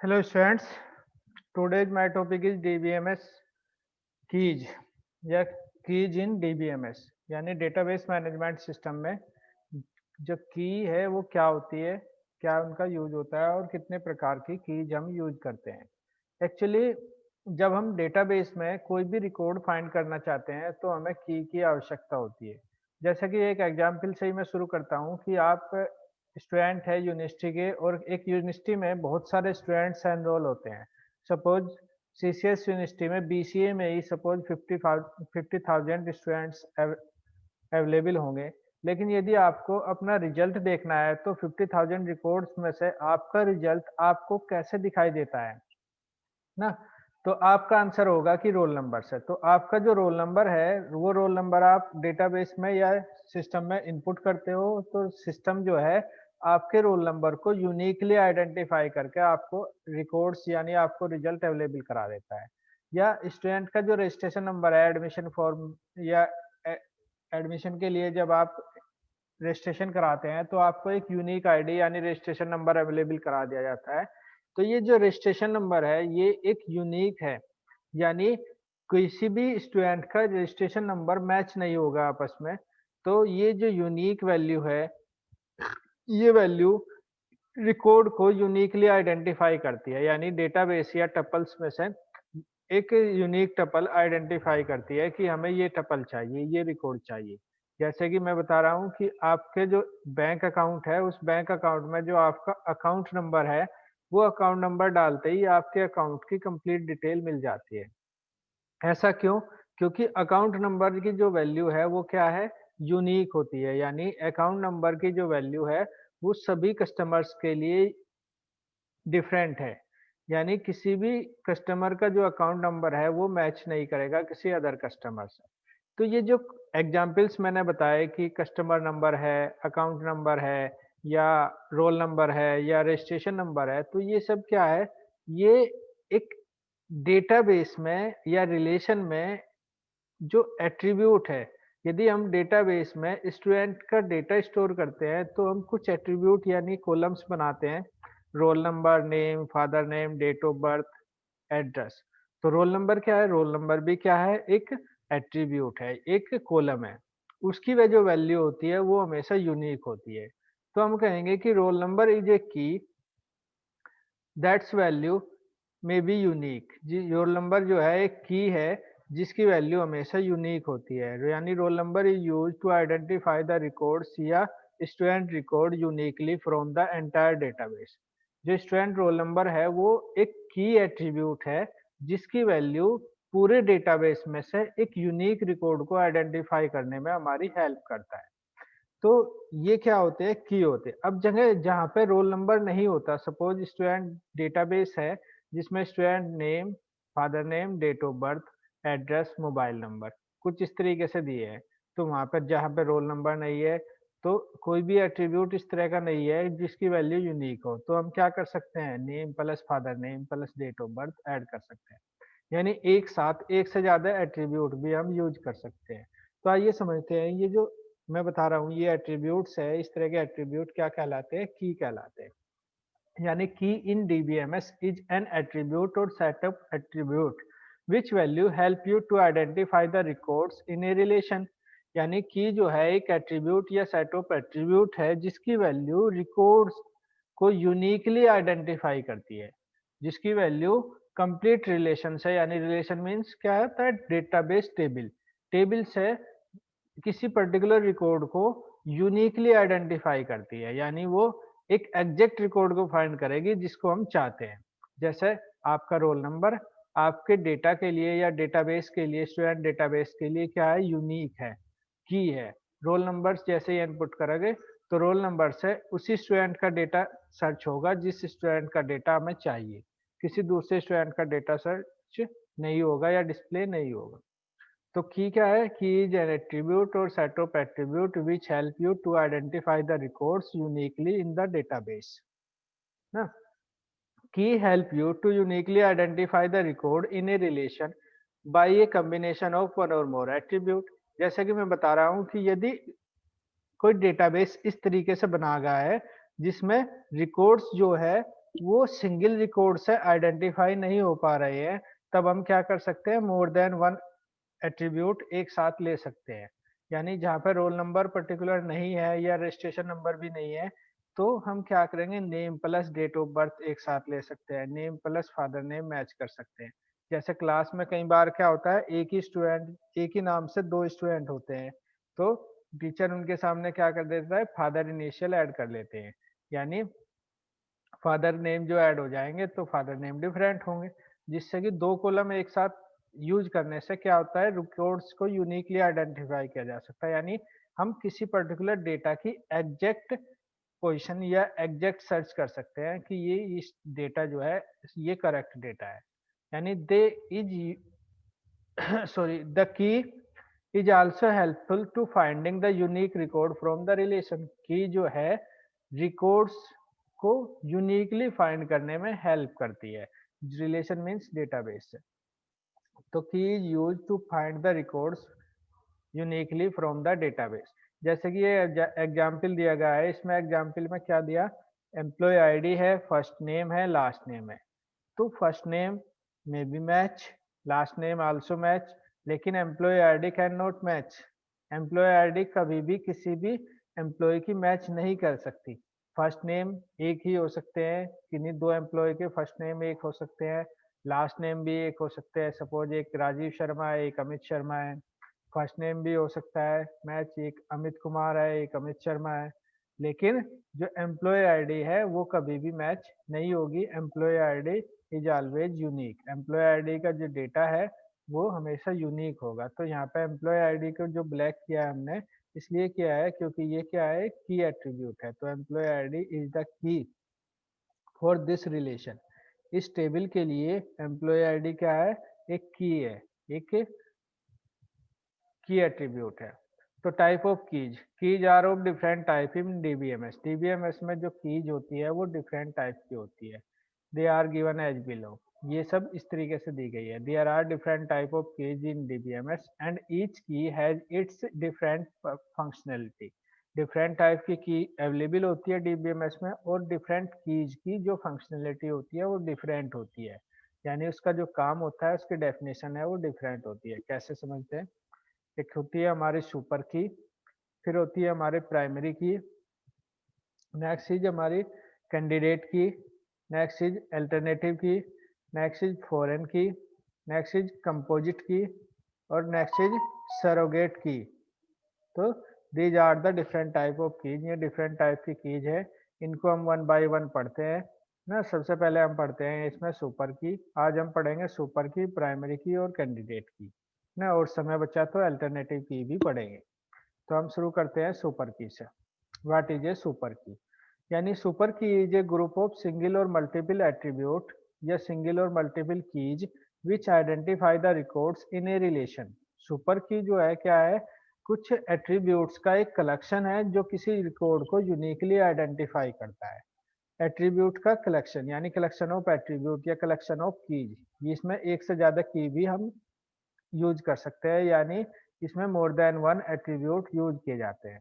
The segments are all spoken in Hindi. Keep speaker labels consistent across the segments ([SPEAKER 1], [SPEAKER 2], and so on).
[SPEAKER 1] Hello students, today's my topic is DBMS keys या keys in DBMS यानी डेटाबेस मैनेजमेंट सिस्टम में जो की है वो क्या होती है, क्या उनका यूज होता है और कितने प्रकार की कीज हम यूज करते हैं। एक्चुअली जब हम डेटाबेस में कोई भी रिकॉर्ड फाइंड करना चाहते हैं तो हमें की आवश्यकता होती है। जैसा कि एक एग्जांपल से ही मैं शुरू करता हूँ कि आप स्टूडेंट है यूनिवर्सिटी के और एक यूनिवर्सिटी में बहुत सारे स्टूडेंट्स एनरोल होते हैं। सपोज सीसीएस यूनिवर्सिटी में बीसीए में ही सपोज 50,000 स्टूडेंट्स अवेलेबल होंगे। लेकिन यदि आपको अपना रिजल्ट देखना है तो 50,000 रिकॉर्ड्स में से आपका रिजल्ट आपको कैसे दिखाई देता है ना? तो आपका आंसर होगा कि रोल नंबर से। तो आपका जो रोल नंबर है, वो रोल नंबर आप डेटाबेस में या सिस्टम में इनपुट करते हो, तो सिस्टम जो है आपके रोल नंबर को यूनिकली आइडेंटिफाई करके आपको रिकॉर्ड्स यानी आपको रिजल्ट अवेलेबल करा देता है। या स्टूडेंट का जो रजिस्ट्रेशन नंबर है एडमिशन फॉर्म या एडमिशन के लिए जब आप रजिस्ट्रेशन कराते हैं तो आपको एक यूनिक आईडी यानी रजिस्ट्रेशन नंबर अवेलेबल करा दिया जाता है। तो ये जो रजिस्ट्रेशन नंबर है ये एक यूनिक है, यानी किसी भी स्टूडेंट का रजिस्ट्रेशन नंबर मैच नहीं होगा आपस में। तो ये जो यूनिक वैल्यू है, ये वैल्यू रिकॉर्ड को यूनिकली आइडेंटिफाई करती है, यानी डेटाबेस या टपल्स में से एक यूनिक टपल आइडेंटिफाई करती है कि हमें ये टपल चाहिए, ये रिकॉर्ड चाहिए। जैसे कि मैं बता रहा हूँ कि आपके जो बैंक अकाउंट है, उस बैंक अकाउंट में जो आपका अकाउंट नंबर है, वो अकाउंट नंबर डालते ही आपके अकाउंट की कंप्लीट डिटेल मिल जाती है। ऐसा क्यों? क्योंकि अकाउंट नंबर की जो वैल्यू है वो क्या है? यूनिक होती है, यानी अकाउंट नंबर की जो वैल्यू है, वो सभी कस्टमर्स के लिए डिफरेंट है। यानी किसी भी कस्टमर का जो अकाउंट नंबर है वो मैच नहीं करेगा किसी अदर कस्टमर से। तो ये जो एग्जांपल्स मैंने बताए कि कस्टमर नंबर है, अकाउंट नंबर है या रोल नंबर है या रजिस्ट्रेशन नंबर है, तो ये सब क्या है? ये एक डेटाबेस में या रिलेशन में जो एट्रीब्यूट है। यदि हम डेटाबेस में स्टूडेंट का डेटा स्टोर करते हैं तो हम कुछ एट्रीब्यूट यानी कॉलम्स बनाते हैं। Roll number, name, father name, date of birth, address. तो रोल नंबर क्या है? रोल नंबर भी क्या है? एक एट्रीब्यूट है, एक कॉलम है। उसकी वह जो वैल्यू होती है वो हमेशा यूनिक होती है। तो हम कहेंगे कि role number is a key that's value may be unique. जी, रोल नंबर जो है एक की है जिसकी वैल्यू हमेशा यूनिक होती है। यानी roll number is used to identify the records या student record uniquely from the entire database. जो स्टूडेंट रोल नंबर है वो एक की एट्रीब्यूट है जिसकी वैल्यू पूरे डेटाबेस में से एक यूनिक रिकॉर्ड को आइडेंटिफाई करने में हमारी हेल्प करता है। तो ये क्या होते हैं? की होते हैं। अब जगह जहाँ पे रोल नंबर नहीं होता, सपोज स्टूडेंट डेटाबेस है जिसमें student name, father name, date of birth, address, mobile number कुछ इस तरीके से दिए हैं। तो वहाँ पर जहाँ पे रोल नंबर नहीं है तो कोई भी एट्रीब्यूट इस तरह का नहीं है जिसकी वैल्यू यूनिक हो, तो हम क्या कर सकते हैं? Name plus father name plus date of birth add कर सकते हैं। यानी एक साथ एक से ज्यादा एट्रीब्यूट भी हम यूज कर सकते हैं। तो आइए समझते हैं, ये जो मैं बता रहा हूँ ये एट्रीब्यूट्स है, इस तरह के एट्रीब्यूट क्या कहलाते हैं? की कहलाते हैं। यानी की in DBMS is an attribute or set of attribute which value help you to identify the records in a relation. यानी की जो है एक एट्रीब्यूट या सेट ऑफ एट्रीब्यूट है जिसकी वैल्यू रिकॉर्ड्स को यूनिकली आइडेंटिफाई करती है, जिसकी वैल्यू कंप्लीट रिलेशन से, यानी रिलेशन मीन्स क्या होता है? डेटाबेस टेबल, टेबल से किसी पर्टिकुलर रिकॉर्ड को यूनिकली आइडेंटिफाई करती है। यानी वो एक एग्जैक्ट रिकॉर्ड को फाइंड करेगी जिसको हम चाहते हैं। जैसे आपका रोल नंबर आपके डेटा के लिए या डेटाबेस के लिए, स्टूडेंट डेटाबेस के लिए क्या है? यूनिक है, की है। रोल नंबर जैसे ही इनपुट करोगे तो रोल नंबर से उसी स्टूडेंट का डेटा सर्च होगा जिस स्टूडेंट का डेटा हमें चाहिए। किसी दूसरे स्टूडेंट का डेटा सर्च नहीं होगा या डिस्प्ले नहीं होगा। तो की क्या है? Key is an attribute or set of attribute which help you to identify the records uniquely in the database ना। Key help you to uniquely identify the record in a relation by a combination of one or more attribute. जैसे कि मैं बता रहा हूँ कि यदि कोई डेटाबेस इस तरीके से बना गया है जिसमें रिकॉर्ड्स जो है वो सिंगल रिकॉर्ड से आइडेंटिफाई नहीं हो पा रहे हैं, तब हम क्या कर सकते हैं, मोर देन वन एट्रीब्यूट एक साथ ले सकते हैं। यानी जहाँ पे रोल नंबर पर्टिकुलर नहीं है या रजिस्ट्रेशन नंबर भी नहीं है, तो हम क्या करेंगे, name plus date of birth एक साथ ले सकते हैं, name plus father name match कर सकते हैं। जैसे क्लास में कई बार क्या होता है, एक ही नाम से दो स्टूडेंट होते हैं, तो टीचर उनके सामने क्या कर देता है, फादर इनिशियल ऐड कर लेते हैं। यानी फादर नेम जो ऐड हो जाएंगे तो फादर नेम डिफरेंट होंगे, जिससे कि दो कॉलम एक साथ यूज करने से क्या होता है, रिकॉर्ड्स को यूनिकली आइडेंटिफाई किया जा सकता है। यानी हम किसी पर्टिकुलर डेटा की एग्जैक्ट पोजीशन या एग्जैक्ट सर्च कर सकते हैं कि ये इस डेटा जो है ये करेक्ट डेटा है। यानी दे is sorry, the key is also helpful to finding the unique record from the relation। की जो है रिकॉर्ड्स को यूनिकली फाइंड करने में हेल्प करती है। रिलेशन मीन्स डेटाबेस से। तो key is use to find the records uniquely from the database. जैसे कि ये एग्जाम्पल दिया गया है, इसमें एग्जाम्पल में क्या दिया, एम्प्लॉय आईडी है, फर्स्ट नेम है, लास्ट नेम है। तो फर्स्ट नेम में भी match, last name also match, लेकिन employee ID can not match. Employee ID कभी भी किसी भी एम्प्लॉय की मैच नहीं कर सकती। फर्स्ट नेम एक ही हो सकते हैं, किन्हीं दो एम्प्लॉय के फर्स्ट नेम एक हो सकते हैं, लास्ट नेम भी एक हो सकते हैं। सपोज एक राजीव शर्मा है, एक अमित शर्मा है, फर्स्ट नेम भी हो सकता है मैच, एक अमित कुमार है, एक अमित शर्मा है। लेकिन जो एम्प्लॉय आईडी है वो कभी भी मैच नहीं होगी। Employee ID is always unique. Employee ID का जो डेटा है वो हमेशा यूनिक होगा। तो यहाँ पे एम्प्लॉय आईडी को जो ब्लैक किया है हमने, इसलिए किया है क्योंकि ये क्या है, की एट्रीब्यूट है। तो employee ID is the key for this relation. इस टेबल के लिए एम्प्लॉय आईडी क्या है, एक की है, एक की एट्रीब्यूट है। तो type of keys are of different type in DBMS. DBMS में जो कीज होती है वो डिफरेंट टाइप की होती है। They are given as below. ये सब इस तरीके से दी गई है। There are different type of keys in DBMS and each key has its different functionality. Different type की अवेलेबल होती है डीबीएमएस में, और डिफरेंट कीज की जो फंक्शनैलिटी होती है वो डिफरेंट होती है। यानी उसका जो काम होता है, उसकी डेफिनेशन है वो डिफरेंट होती है। कैसे समझते हैं, एक होती है हमारी सुपर की, फिर होती है हमारी प्राइमरी की, नेक्स्ट इज हमारी candidate key, next is alternative key, next is foreign key, next is composite key, और नेक्स्ट इज सरोगेट की। तो these are the different type of keys. ये डिफरेंट टाइप की कीज है, इनको हम वन बाय वन पढ़ते हैं ना। सबसे पहले हम पढ़ते हैं इसमें सुपर की। आज हम पढ़ेंगे सुपर की, प्राइमरी की और कैंडिडेट की ना, और समय बचा तो अल्टरनेटिव की भी पढ़ेंगे। तो हम शुरू करते हैं सुपर की से। व्हाट इज ए सुपर की? यानी सुपर की is A group of single और मल्टीपल एट्रीब्यूट या सिंगल और multiple keys which identify the records in a relation. Super की जो है क्या है, कुछ एट्रीब्यूट्स का एक कलेक्शन है जो किसी रिकॉर्ड को यूनिकली आइडेंटिफाई करता है। एट्रीब्यूट का कलेक्शन यानी कलेक्शन ऑफ एट्रीब्यूट या कलेक्शन ऑफ कीज। इसमें एक से ज्यादा की भी हम यूज कर सकते हैं, यानी इसमें more than one attribute use किए जाते हैं।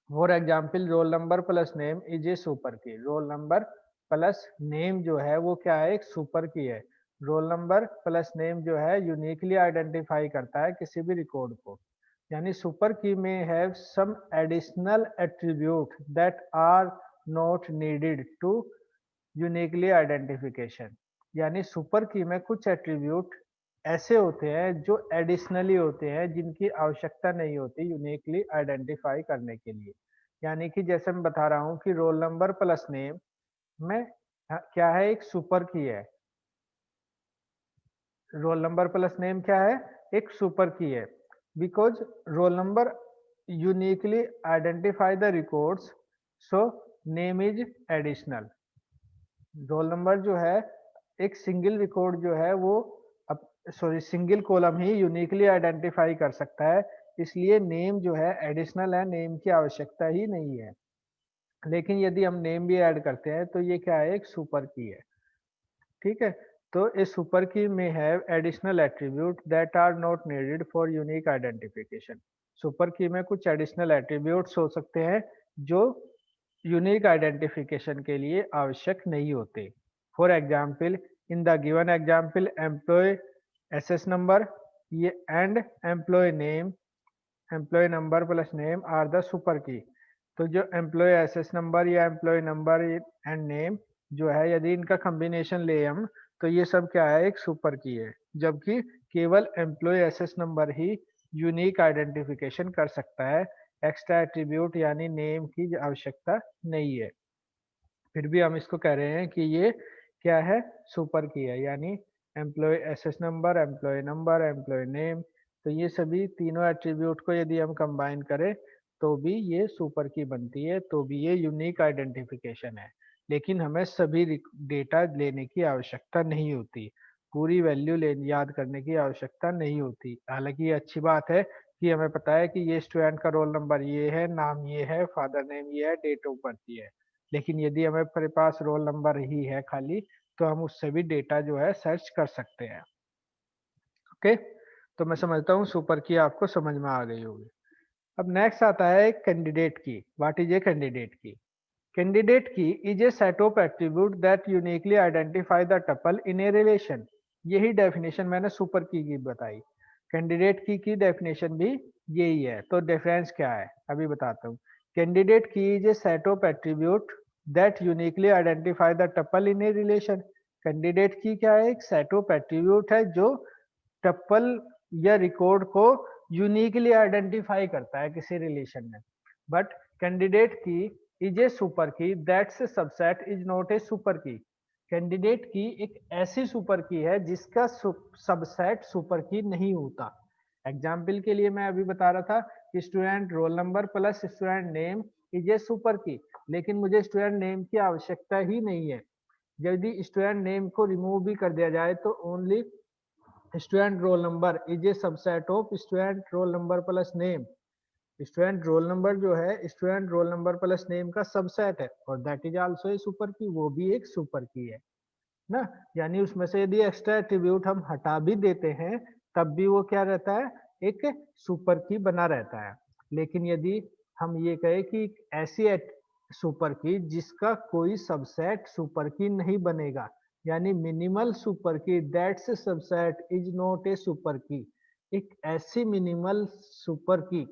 [SPEAKER 1] For example roll number plus name is a super की। रोल नंबर प्लस नेम जो है वो क्या है, एक सुपर की है। रोल नंबर प्लस नेम जो है यूनिकली आइडेंटिफाई करता है किसी भी रिकॉर्ड को। यानी सुपर की में have some additional attribute that are not needed to uniquely identification. यानी सुपर की में कुछ एट्रीब्यूट ऐसे होते हैं जो एडिशनली होते हैं, जिनकी आवश्यकता नहीं होती यूनिकली आइडेंटिफाई करने के लिए। यानी कि जैसे मैं बता रहा हूँ कि रोल नंबर प्लस नेम में क्या है, एक सुपर की है। रोल नंबर प्लस नेम क्या है, एक सुपर की है। Because roll number uniquely identify the records, so name is additional. Role number जो है एक सिंगल रिकॉर्ड जो है वो सॉरी सिंगल कॉलम ही यूनिकली आइडेंटिफाई कर सकता है, इसलिए नेम जो है एडिशनल है, नेम की आवश्यकता ही नहीं है। लेकिन यदि हम नेम भी ऐड करते हैं तो ये क्या है, एक सुपर की है। ठीक है, तो इस सुपर की में have additional attribute that are not needed for unique identification. Super key में कुछ एडिशनल एट्रीब्यूट्स हो सकते हैं जो यूनिक आइडेंटिफिकेशन के लिए आवश्यक नहीं होते। For example, in the given example employee SS number ये and employee number plus name are the super key. तो जो एम्प्लॉय एसएस नंबर या एम्प्लॉय नंबर एंड नेम जो है, यदि इनका कॉम्बिनेशन ले हम तो ये सब क्या है, एक सुपर की है। जबकि केवल एम्प्लॉय एसएस नंबर ही यूनिक आइडेंटिफिकेशन कर सकता है, एक्स्ट्रा एट्रीब्यूट यानी नेम की आवश्यकता नहीं है। फिर भी हम इसको कह रहे हैं कि ये क्या है, सुपर की है। यानी employee SS number, employee name, तो ये सभी तीनों एट्रीब्यूट को यदि हम कंबाइन करें तो भी ये सुपर की बनती है, तो भी ये यूनिक आइडेंटिफिकेशन है। लेकिन हमें सभी डेटा लेने की आवश्यकता नहीं होती, पूरी वैल्यू ले याद करने की आवश्यकता नहीं होती। हालांकि ये अच्छी बात है कि हमें पता है कि ये स्टूडेंट का रोल नंबर ये है, नाम ये है, फादर नेम ये है, डेट ऑफ बर्थ ये है। लेकिन यदि हमारे पास रोल नंबर ही है खाली, तो हम उससे भी डेटा जो है सर्च कर सकते हैं। ओके, तो मैं समझता हूँ सुपर की आपको समझ में आ गई होगी। अब नेक्स्ट आता है कैंडिडेट की। व्हाट इज ए कैंडिडेट की? Candidate key is A set of attribute that uniquely identify the tuple in a relation. यही डेफिनेशन मैंने सुपर की बताई। कैंडिडेट की डेफिनेशन भी यही है। तो डिफरेंस क्या है अभी बताता हूँ। Candidate key is A set of attribute that uniquely identify the tuple in a relation. Candidate की क्या है, एक सेट ऑफ एट्रीब्यूट है जो टप्पल या रिकॉर्ड को यूनिकली आइडेंटिफाई करता है किसी रिलेशन में। But candidate key is A super की that's subset is not a super key. Candidate की एक ऐसी सुपर की है जिसका सबसेट सुपर की नहीं होता। एग्जाम्पल के लिए मैं अभी बता रहा था कि student roll number plus student name is a super की, लेकिन मुझे स्टूडेंट नेम की आवश्यकता ही नहीं है। यदि स्टूडेंट नेम को रिमूव भी कर दिया जाए तो only student roll number is A subset of student roll number plus name. Student roll number जो है student roll number plus name का सबसेट है, और that is also a super की, वो भी एक सुपर की है ना। यानी उसमें से यदि एक्स्ट्रा एट्रीब्यूट हम हटा भी देते हैं तब भी वो क्या रहता है, एक सुपर की बना रहता है। लेकिन यदि हम ये कहें कि ऐसी सुपर की जिसका कोई सबसेट सुपर की नहीं बनेगा, यानी मिनिमल सुपर की that's subset is not a super key. एक ऐसी मिनिमल सुपर की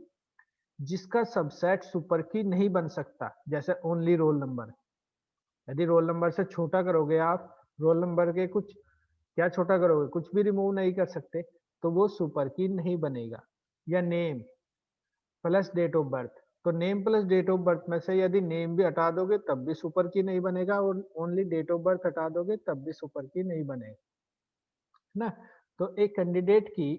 [SPEAKER 1] जिसका सबसेट सुपर की नहीं बन सकता, जैसे ओनली रोल नंबर। यदि रोल नंबर से छोटा करोगे आप, रोल नंबर के कुछ क्या छोटा करोगे, कुछ भी रिमूव नहीं कर सकते, तो वो सुपर की नहीं बनेगा। या name plus date of birth, तो name plus date of birth में से यदि नेम भी हटा दोगे तब भी सुपर की नहीं बनेगा, और ओनली डेट ऑफ बर्थ हटा दोगे तब भी सुपर की नहीं बनेगा ना। तो एक candidate key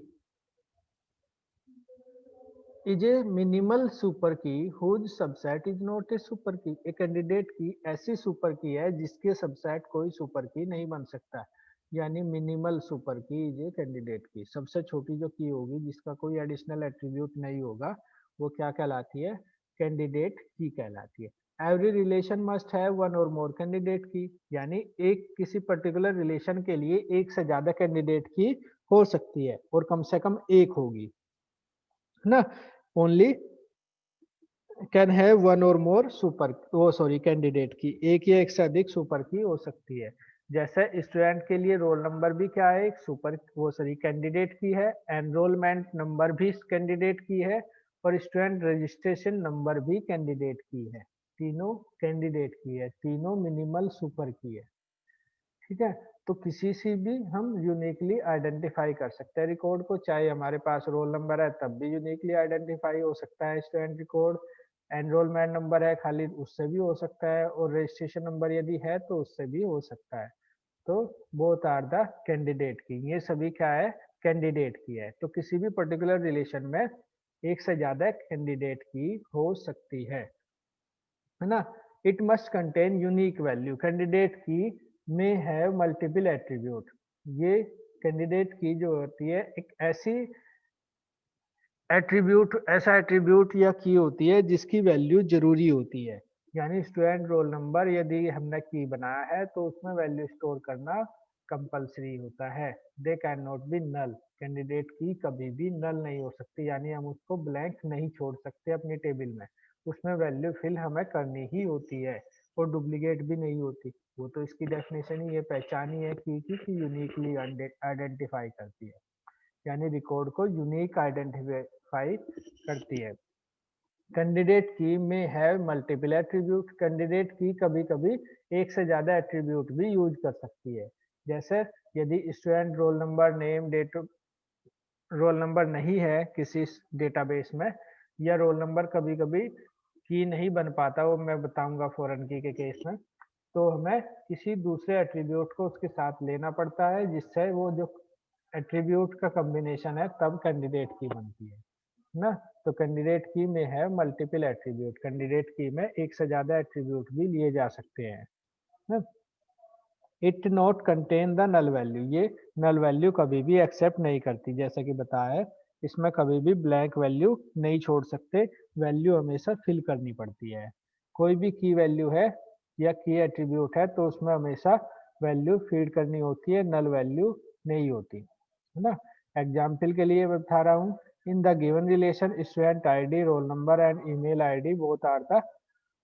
[SPEAKER 1] is a minimal super key whose subset is not a super key. एक कैंडिडेट की ऐसी सुपर की है जिसके सबसेट कोई सुपर की नहीं बन सकता। यानी मिनिमल सुपर की इज ए कैंडिडेट की। सबसे छोटी जो की होगी जिसका कोई एडिशनल एट्रीब्यूट नहीं होगा, वो क्या कहलाती है, कैंडिडेट की कहलाती है। Every relation must have one or more candidate की, यानी एक किसी पर्टिकुलर रिलेशन के लिए एक से ज्यादा कैंडिडेट की हो सकती है, और कम से कम एक होगी, है ना। Only can have one or more super, वो सॉरी कैंडिडेट की एक या एक से अधिक सुपर की हो सकती है। जैसे स्टूडेंट के लिए रोल नंबर भी क्या है, एक सुपर वो सॉरी कैंडिडेट की है, एनरोलमेंट नंबर भी कैंडिडेट की है, और स्टूडेंट रजिस्ट्रेशन नंबर भी कैंडिडेट की है। तीनों कैंडिडेट की है, तीनों मिनिमल सुपर की है। ठीक है, तो किसी से भी हम यूनिकली आइडेंटिफाई कर सकते हैं रिकॉर्ड को, चाहे हमारे पास रोल नंबर है तब भी यूनिकली आइडेंटिफाई हो सकता है स्टूडेंट रिकॉर्ड। एनरोलमेंट नंबर है खाली, उससे भी हो सकता है, और रजिस्ट्रेशन नंबर यदि है तो उससे भी हो सकता है। तो both are the candidate key, ये सभी क्या है, कैंडिडेट की है। तो किसी भी पर्टिकुलर रिलेशन में एक से ज्यादा कैंडिडेट की हो सकती है ना। It must contain unique value, candidate की में हैव मल्टीपल एट्रीब्यूट। ये कैंडिडेट की जो होती है एक ऐसी एट्रीब्यूट, ऐसा एट्रीब्यूट या की होती है जिसकी वैल्यू जरूरी होती है। यानी स्टूडेंट रोल नंबर यदि हमने की बनाया है तो उसमें वैल्यू स्टोर करना कंपलसरी होता है। They can not be null, candidate key कभी भी नल नहीं हो सकती, यानी हम उसको ब्लैंक नहीं छोड़ सकते अपनी टेबल में, उसमें वैल्यू फिल हमें करनी ही होती है और डुप्लीकेट भी नहीं होती। वो तो इसकी डेफिनेशन ही है, पहचान ही है की यूनिकली आइडेंटिफाई करती है, यानी रिकॉर्ड को यूनिक आइडेंटिफाई करती है। कैंडिडेट की में have multiple attribute, candidate key कभी कभी एक से ज्यादा एट्रीब्यूट भी यूज कर सकती है। जैसे यदि student roll number name date roll number नहीं है किसी डेटाबेस में, या रोल नंबर कभी कभी की नहीं बन पाता, वो मैं बताऊंगा फॉरेन की के केस में, तो हमें किसी दूसरे एट्रीब्यूट को उसके साथ लेना पड़ता है, जिससे वो जो एट्रीब्यूट का कॉम्बिनेशन है तब कैंडिडेट की बनती है ना। तो कैंडिडेट की में है मल्टीपल एट्रीब्यूट, कैंडिडेट की में एक से ज्यादा एट्रीब्यूट भी लिए जा सकते हैं ना। It not contain the null value, ये नल वैल्यू कभी भी एक्सेप्ट नहीं करती, जैसा कि बताया है इसमें कभी भी ब्लैंक वैल्यू नहीं छोड़ सकते, वैल्यू हमेशा फिल करनी पड़ती है। कोई भी की वैल्यू है या की एट्रीब्यूट है तो उसमें हमेशा वैल्यू फीड करनी होती है, नल वैल्यू नहीं होती है ना। एग्जाम्पल के लिए मैं बता रहा हूँ, in the given relation student ID roll number and email ID both are the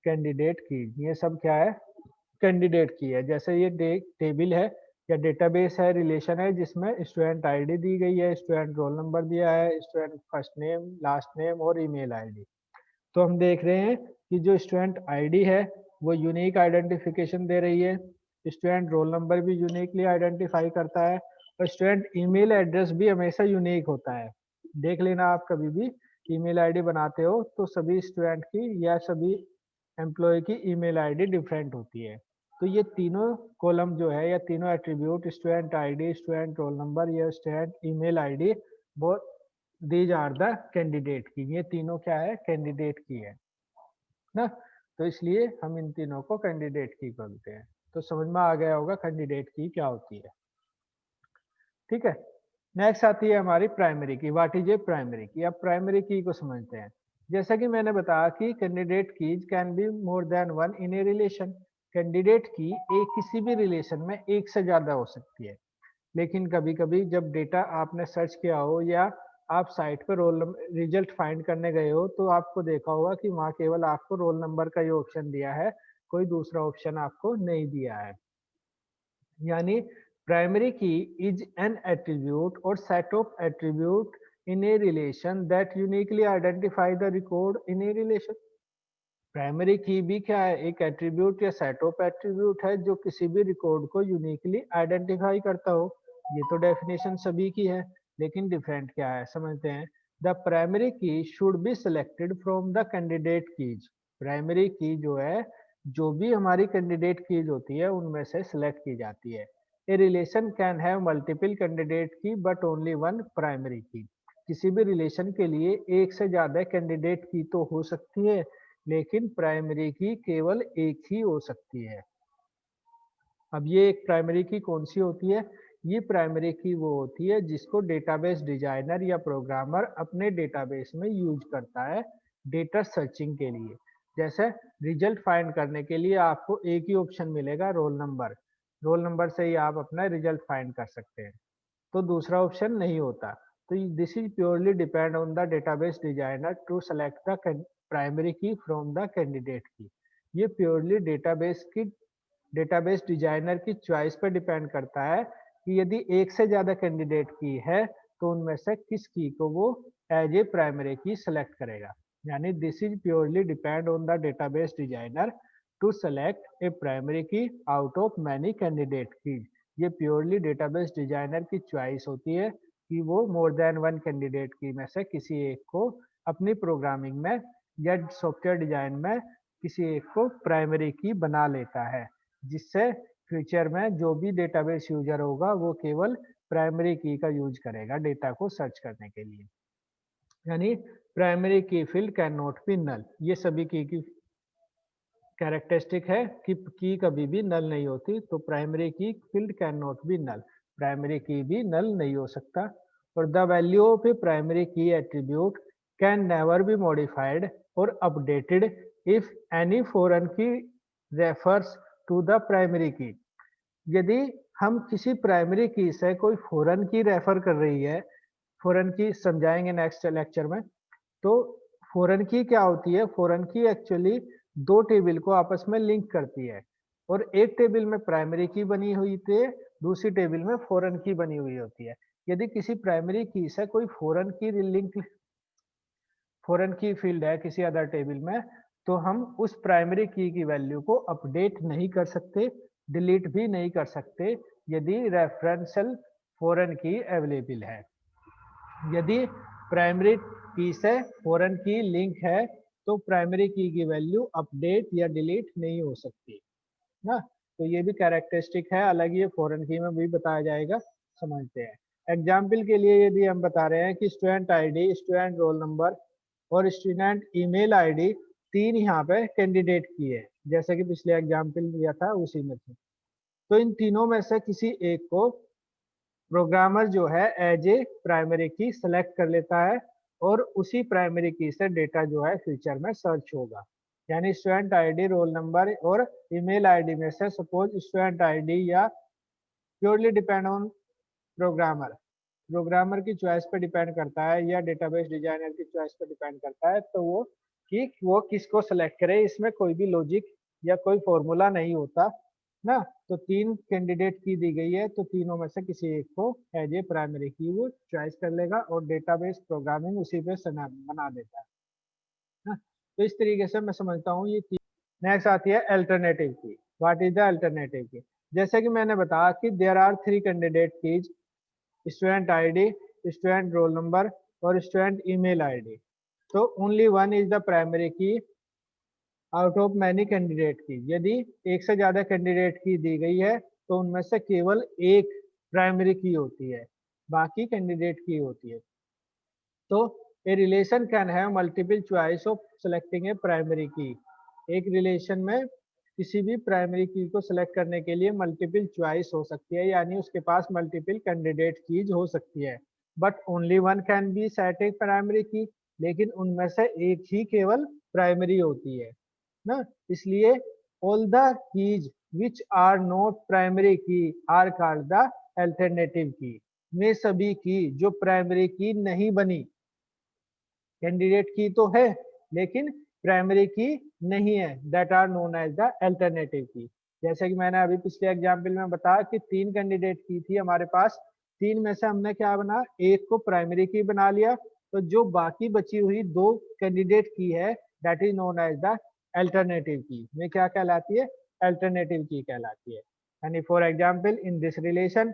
[SPEAKER 1] candidate key, ये सब क्या है कैंडिडेट की है। जैसे ये टेबल है या डेटाबेस है, रिलेशन है जिसमें स्टूडेंट आईडी दी गई है, स्टूडेंट रोल नंबर दिया है, student first name last name और ईमेल आईडी। तो हम देख रहे हैं कि जो स्टूडेंट आईडी है वो यूनिक आइडेंटिफिकेशन दे रही है, स्टूडेंट रोल नंबर भी यूनिकली आइडेंटिफाई करता है और स्टूडेंट ईमेल एड्रेस भी हमेशा यूनिक होता है। देख लेना आप कभी भी ईमेल आईडी बनाते हो तो सभी स्टूडेंट की या सभी एम्प्लॉय की ईमेल आईडी डिफरेंट होती है। तो ये तीनों कॉलम जो है या तीनों attribute student ID, student roll number या स्टूडेंट ईमेल आईडी, वो these are the candidate key, ये तीनों क्या है कैंडिडेट की है ना। तो इसलिए हम इन तीनों को कैंडिडेट की बोलते हैं। तो समझ में आ गया होगा कैंडिडेट की क्या होती है, ठीक है। नेक्स्ट आती है हमारी प्राइमरी की। व्हाट इज ए प्राइमरी की? अब प्राइमरी की को समझते हैं। जैसा कि मैंने बताया कि candidate keys can be more than one in a relation, candidate की एक किसी भी रिलेशन में एक से ज्यादा हो सकती है। लेकिन कभी कभी जब डेटा आपने सर्च किया हो या आप साइट पर रोल रिजल्ट फाइंड करने गए हो तो आपको देखा होगा कि वहाँ केवल आपको रोल नंबर का ही ऑप्शन दिया है, कोई दूसरा ऑप्शन आपको नहीं दिया है। यानी प्राइमरी की is an attribute or set of attribute in a relation that uniquely identify the record in a relation. Primary key भी क्या है, एक एट्रीब्यूट या सेट ऑफ एट्रीब्यूट है जो किसी भी रिकॉर्ड को यूनिकली आइडेंटिफाई करता हो। ये तो डेफिनेशन सभी की है, लेकिन डिफरेंट क्या है समझते हैं। द प्राइमरी की should be selected from the candidate keys, primary की जो है जो भी हमारी कैंडिडेट कीज होती है उनमें से सिलेक्ट की जाती है। A relation can have multiple candidate key but only one primary key, किसी भी रिलेशन के लिए एक से ज्यादा कैंडिडेट की तो हो सकती है, लेकिन प्राइमरी की केवल एक ही हो सकती है। अब ये एक प्राइमरी की कौन सी होती है? ये प्राइमरी की वो होती है जिसको डेटाबेस डिजाइनर या प्रोग्रामर अपने डेटाबेस में यूज करता है डेटा सर्चिंग के लिए। जैसे रिजल्ट फाइंड करने के लिए आपको एक ही ऑप्शन मिलेगा, रोल नंबर, रोल नंबर से ही आप अपना रिजल्ट फाइंड कर सकते हैं, तो दूसरा ऑप्शन नहीं होता। तो this is purely depend on the database designer to select the primary key from the candidate key. ये प्योरली डेटाबेस डिजाइनर की चॉइस पर डिपेंड करता है कि यदि एक से ज्यादा कैंडिडेट की है तो उनमें से किस की को वो as a primary key select करेगा। यानी this is purely depend on the database designer to select a primary key out of many candidate key. ये प्योरली डेटाबेस डिजाइनर की चॉइस होती है कि वो मोर देन वन कैंडिडेट की में से किसी एक को अपनी प्रोग्रामिंग में या सॉफ्टवेयर डिजाइन में किसी एक को प्राइमरी की बना लेता है, जिससे फ्यूचर में जो भी डेटाबेस यूजर होगा वो केवल प्राइमरी की का यूज करेगा डेटा को सर्च करने के लिए। यानी primary key field can not be null, ये सभी की कैरेक्टरिस्टिक है कि की कभी भी नल नहीं होती। तो primary key field can not be null, primary key भी नल नहीं हो सकता। और the value of a primary key attribute can never be modified और updated if any foreign key refers to the primary key. यदि हम किसी प्राइमरी की से कोई फॉरेन की रेफर कर रही है, फॉरेन की समझाएंगे नेक्स्ट लेक्चर में, तो फॉरेन की क्या होती है? फॉरेन की एक्चुअली दो टेबल को आपस में लिंक करती है, और एक टेबल में प्राइमरी की बनी हुई थी, दूसरी टेबल में फॉरेन की बनी हुई होती है। यदि किसी प्राइमरी की से कोई फॉरेन की लिंक, फॉरेन की फील्ड है किसी अदर टेबल में, तो हम उस प्राइमरी की वैल्यू को अपडेट नहीं कर सकते, डिलीट भी नहीं कर सकते यदि रेफरेंशियल फॉरेन की अवेलेबल है। यदि प्राइमरी की से फॉरेन की लिंक है तो प्राइमरी की वैल्यू अपडेट या डिलीट नहीं हो सकती ना। तो ये भी कैरेक्टरिस्टिक है, अलग ये फॉरेन की में भी बताया जाएगा, समझते हैं। एग्जाम्पल के लिए यदि हम बता रहे हैं कि student ID, student roll number और स्टूडेंट ईमेल आईडी तीन यहाँ पे कैंडिडेट की है, जैसे कि पिछले एग्जाम्पल दिया था उसी में से। तो इन तीनों में से किसी एक को प्रोग्रामर जो है as a primary key select कर लेता है, और उसी प्राइमरी की से डेटा जो है फ्यूचर में सर्च होगा। यानी स्टूडेंट आईडी, रोल नंबर और ईमेल आईडी में से सपोज स्टूडेंट आईडी या purely depend on programmer, programmer की चॉइस पे डिपेंड करता है या डेटाबेस डिजाइनर की चॉइस पे डिपेंड करता है, तो वो किसको सेलेक्ट करे, इसमें कोई भी लॉजिक या कोई फॉर्मूला नहीं होता ना। तो तीन कैंडिडेट की दी गई है, तो तीनों में से किसी एक को एज ए प्राइमरी की वो चॉइस कर लेगा और डेटाबेस प्रोग्रामिंग उसी पे बना देता है ना। तो इस तरीके से मैं समझता हूँ ये। नेक्स्ट आती है अल्टरनेटिव की। What is the alternative key? जैसे कि मैंने बताया कि there are three candidate keys, student ID, student roll number और स्टूडेंट ईमेल आईडी। तो only one is the primary key out of many candidate key. यदि एक से ज्यादा कैंडिडेट की दी गई है तो उनमें से केवल एक प्राइमरी की होती है, बाकी कैंडिडेट की होती है। तो a relation can have multiple choice of selecting a primary key. एक रिलेशन में किसी भी प्राइमरी की को सिलेक्ट करने के लिए मल्टीपल चॉइस हो सकती है, यानी उसके पास मल्टीपल कैंडिडेट कीज हो सकती है, but only one can be set A primary की। लेकिन उनमें से एक ही केवल प्राइमरी होती है ना। इसलिए all the keys which are not primary key are called the alternative key. में सभी की जो प्राइमरी की नहीं बनी, कैंडिडेट की तो है लेकिन प्राइमरी की नहीं है, that are known as the alternative key. जैसे कि मैंने अभी पिछले एग्जाम्पल में बताया कि तीन कैंडिडेट की थी हमारे पास, तीन में से हमने क्या बना, एक को प्राइमरी की बना लिया, तो जो बाकी बची हुई दो कैंडिडेट की है that is known as the alternative key. में क्या कहलाती है? अल्टरनेटिव की कहलाती है। यानी for example in this relation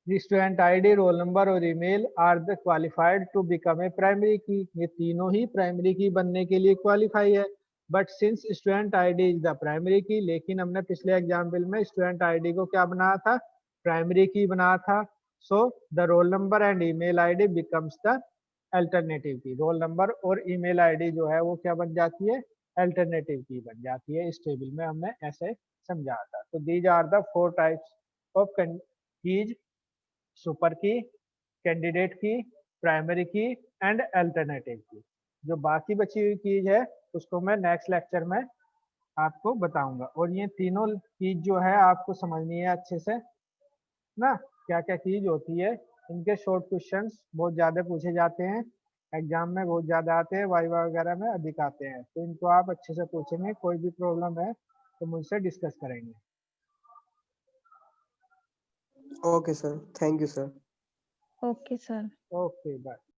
[SPEAKER 1] student ID, roll number और email are the qualified to become a primary key. ये तीनों ही प्राइमरी की बनने के लिए क्वालिफाई है। But since student ID is the primary की, लेकिन हमने पिछले एग्जाम्पल में स्टूडेंट आईडी को क्या बनाया था? प्राइमरी की बनाया था। So the role number and email ID becomes the alternative की। रोल नंबर और ईमेल आईडी जो है वो क्या बन जाती है? अल्टरनेटिव की बन जाती है। इस टेबल में हमने ऐसे समझा था। तो these are the four types of keys: super key, candidate key, primary key and alternative key. जो बाकी बची हुई चीज है उसको मैं नेक्स्ट लेक्चर में आपको बताऊंगा। और ये तीनों चीज जो है आपको समझनी है अच्छे से ना, क्या क्या चीज होती है। इनके शॉर्ट क्वेश्चंस बहुत ज्यादा पूछे जाते हैं, एग्जाम में बहुत ज्यादा आते हैं, वाइवा वगैरह में अधिक आते हैं, तो इनको आप अच्छे से पूछेंगे। कोई भी प्रॉब्लम है तो मुझसे डिस्कस करेंगे।
[SPEAKER 2] Okay, sir. Thank you, sir.
[SPEAKER 3] Okay sir.
[SPEAKER 1] Okay bye.